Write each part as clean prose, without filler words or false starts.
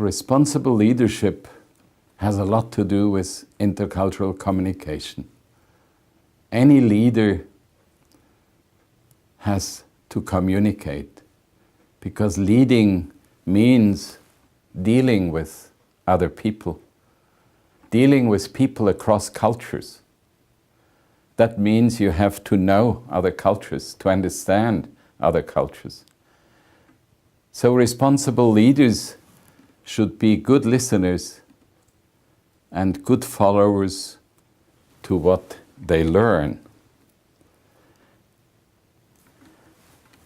responsible leadership has a lot to do with intercultural communication. Any leader has to communicate, because leading means dealing with other people, dealing with people across cultures. That means you have to know other cultures, to understand other cultures. So responsible leaders should be good listeners and good followers to what they learn.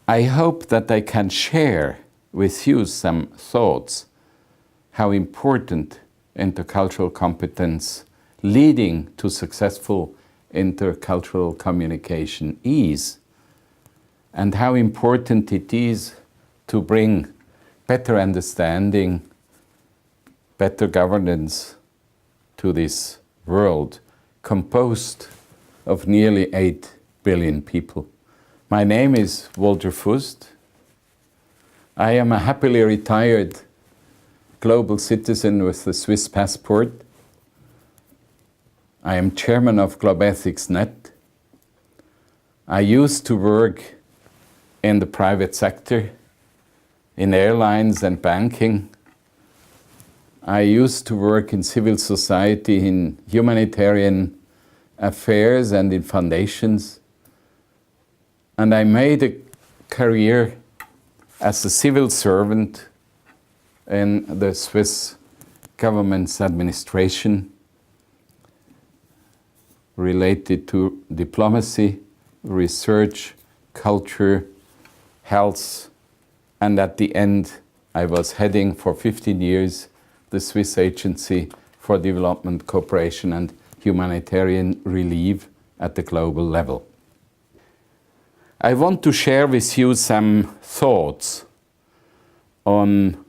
I hope that I can share with you some thoughts how important intercultural competence leading to successful intercultural communication is, and how important it is to bring better understanding, better governance to this world composed of nearly 8 billion people. My name is Walter Fust. I am a happily retired global citizen with a Swiss passport. I am chairman of GlobeEthics.net. I used to work in the private sector, in airlines and banking. I used to work in civil society, in humanitarian affairs and in foundations. And I made a career as a civil servant in the Swiss government's administration related to diplomacy, research, culture, health, and at the end I was heading for 15 years the Swiss Agency for Development Cooperation and Humanitarian Relief at the global level. I want to share with you some thoughts on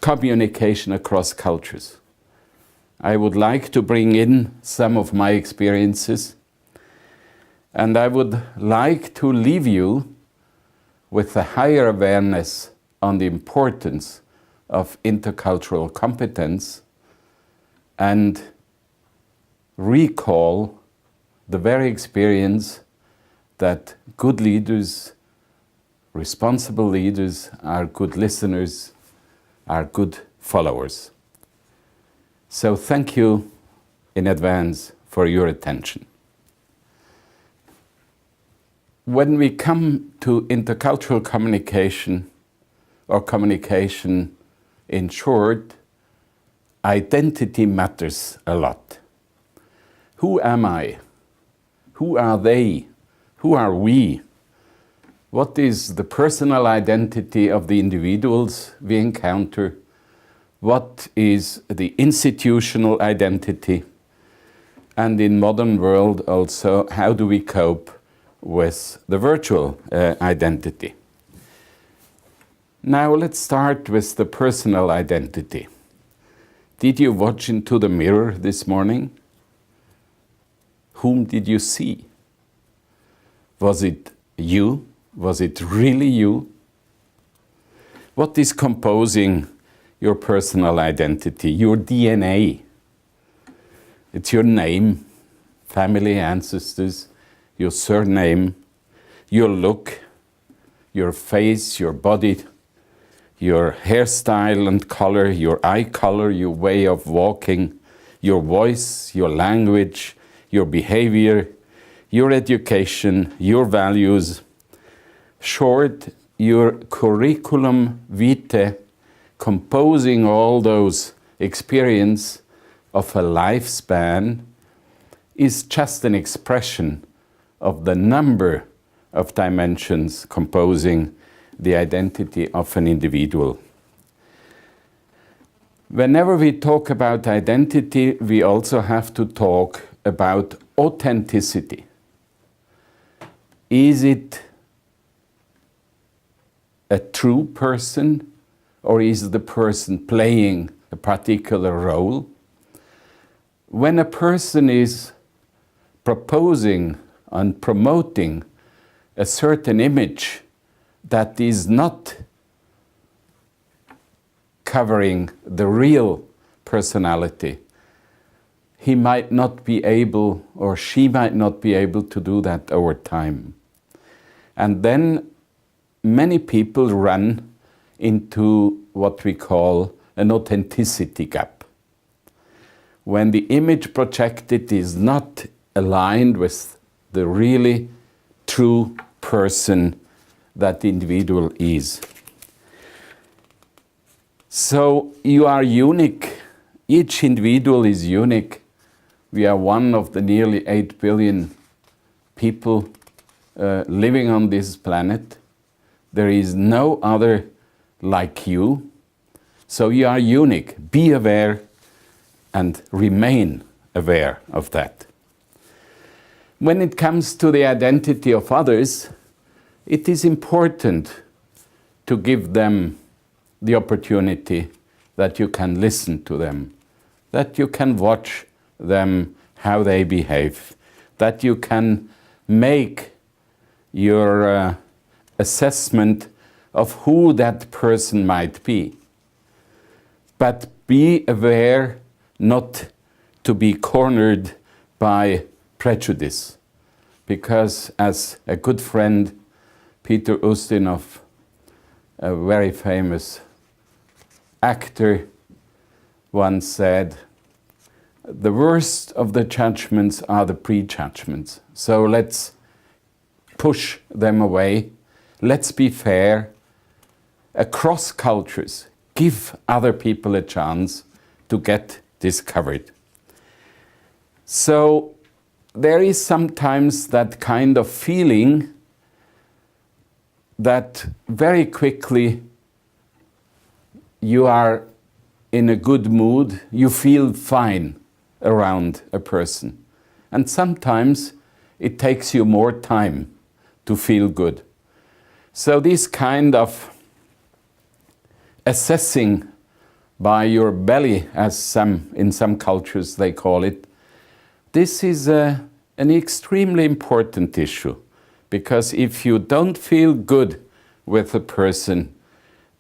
communication across cultures. I would like to bring in some of my experiences, and I would like to leave you with a higher awareness on the importance of intercultural competence and recall the very experience that good leaders, responsible leaders, are good listeners, are good followers. So thank you in advance for your attention. When we come to intercultural communication, or communication in short, identity matters a lot. Who am I? Who are they? Who are we? What is the personal identity of the individuals we encounter? What is the institutional identity? And in modern world also, how do we cope with the virtual identity? Now let's start with the personal identity. Did you watch into the mirror this morning? Whom did you see? Was it you? Was it really you? What is composing your personal identity, your DNA? It's your name, family, ancestors, your surname, your look, your face, your body, your hairstyle and color, your eye color, your way of walking, your voice, your language, your behavior, your education, your values. Short, your curriculum vitae, composing all those experience of a lifespan, is just an expression of the number of dimensions composing the identity of an individual. Whenever we talk about identity, we also have to talk about authenticity. Is it a true person, or is the person playing a particular role? When a person is proposing and promoting a certain image that is not discovering the real personality, he might not be able, or she might not be able to do that over time. And then many people run into what we call an authenticity gap. When the image projected is not aligned with the really true person that the individual is. So you are unique. Each individual is unique. We are one of the nearly 8 billion people living on this planet. There is no other like you. So you are unique. Be aware and remain aware of that. When it comes to the identity of others, it is important to give them the opportunity that you can listen to them, that you can watch them, how they behave, that you can make your assessment of who that person might be. But be aware not to be cornered by prejudice, because as a good friend, Peter Ustinov, a very famous actor, once said, the worst of the judgments are the prejudgments. So let's push them away. Let's be fair. Across cultures, give other people a chance to get discovered. So there is sometimes that kind of feeling that very quickly you are in a good mood, you feel fine around a person. And sometimes it takes you more time to feel good. So this kind of assessing by your belly, as in some cultures they call it, this is an extremely important issue, because if you don't feel good with a person,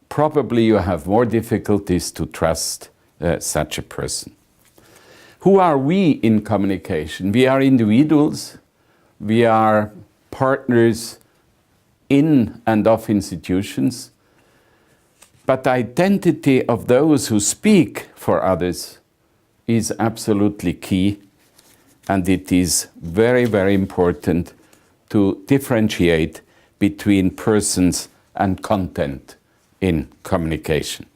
probably you have more difficulties to trust such a person. Who are we in communication? We are individuals, we are partners in and of institutions, but the identity of those who speak for others is absolutely key, and it is very, very important to differentiate between persons and content in communication.